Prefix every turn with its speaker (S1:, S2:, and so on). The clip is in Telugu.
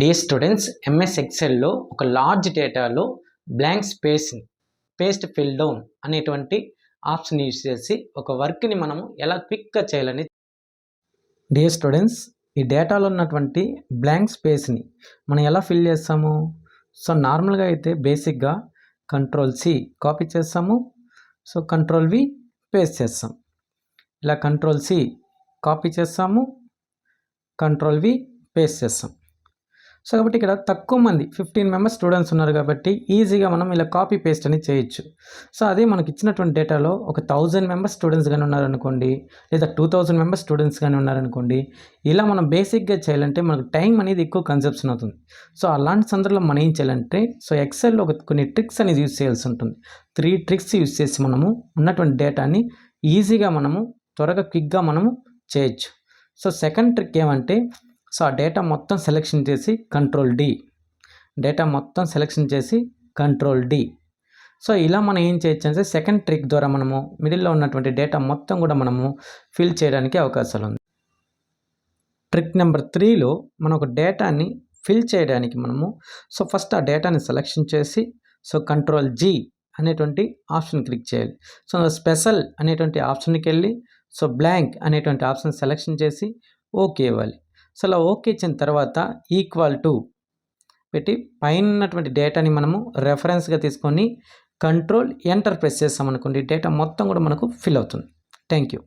S1: డియర్ స్టూడెంట్స్, ఎంఎస్ ఎక్సెల్లో ఒక లార్జ్ డేటాలో బ్లాంక్ పేస్ట్ ఫిల్ డౌన్ అనేటువంటి ఆప్షన్ యూజ్ చేసి ఒక వర్క్ని మనము ఎలా క్విక్గా చేయాలని. డియర్ స్టూడెంట్స్, ఈ డేటాలో ఉన్నటువంటి బ్లాంక్ స్పేస్ని మనం ఎలా ఫిల్ చేస్తాము? సో నార్మల్గా అయితే బేసిక్గా Ctrl+C కాపీ చేస్తాము. సో Ctrl+V పేస్ట్ చేస్తాం. ఇలా Ctrl+C కాపీ చేస్తాము, Ctrl+V పేస్ట్ చేస్తాం. సో కాబట్టి ఇక్కడ తక్కువ మంది 15 మెంబర్స్ స్టూడెంట్స్ ఉన్నారు కాబట్టి ఈజీగా మనం ఇలా కాపీ పేస్ట్ అని చేయొచ్చు. సో అదే మనకి ఇచ్చినటువంటి డేటాలో ఒక 1000 మెంబర్స్ స్టూడెంట్స్ కానీ ఉన్నారనుకోండి, లేదా 2000 మెంబర్స్ స్టూడెంట్స్ కానీ ఉన్నారనుకోండి, ఇలా మనం బేసిక్గా చేయాలంటే మనకు టైం అనేది ఎక్కువ కన్సప్షన్ అవుతుంది. సో అలాంటి సందర్భంలో మనం ఏం చేయాలంటే, సో ఎక్సెల్లో కొన్ని ట్రిక్స్ అనేది యూజ్ చేయాల్సి ఉంటుంది. 3 ట్రిక్స్ యూజ్ చేసి మనము ఉన్నటువంటి డేటాని ఈజీగా మనము త్వరగా క్విక్గా మనము చేయొచ్చు. సో సెకండ్ ట్రిక్ ఏమంటే, సో ఆ డేటా మొత్తం సెలెక్షన్ చేసి Ctrl+D, డేటా మొత్తం సెలెక్షన్ చేసి Ctrl+D. సో ఇలా మనం ఏం చేయొచ్చు అంటే, సెకండ్ ట్రిక్ ద్వారా మనము మిడిల్లో ఉన్నటువంటి డేటా మొత్తం కూడా మనము ఫిల్ చేయడానికి అవకాశాలు ఉంది. ట్రిక్ నెంబర్ 3లో మనం ఒక డేటాని ఫిల్ చేయడానికి మనము సో ఫస్ట్ ఆ డేటాని సెలెక్షన్ చేసి సో Ctrl+G అనేటువంటి ఆప్షన్ క్లిక్ చేయాలి. సో స్పెషల్ అనేటువంటి ఆప్షన్కి వెళ్ళి సో బ్లాంక్ అనేటువంటి ఆప్షన్ సెలెక్షన్ చేసి ఓకే ఇవ్వాలి. సో అలా ఓకే ఇచ్చిన తర్వాత ఈక్వల్ టు పెట్టి పైన ఉన్నటువంటి డేటాని మనము రెఫరెన్స్గా తీసుకొని Ctrl+Enter ప్రెస్ చేస్తామనుకోండి, డేటా మొత్తం కూడా మనకు ఫిల్ అవుతుంది. Thank you.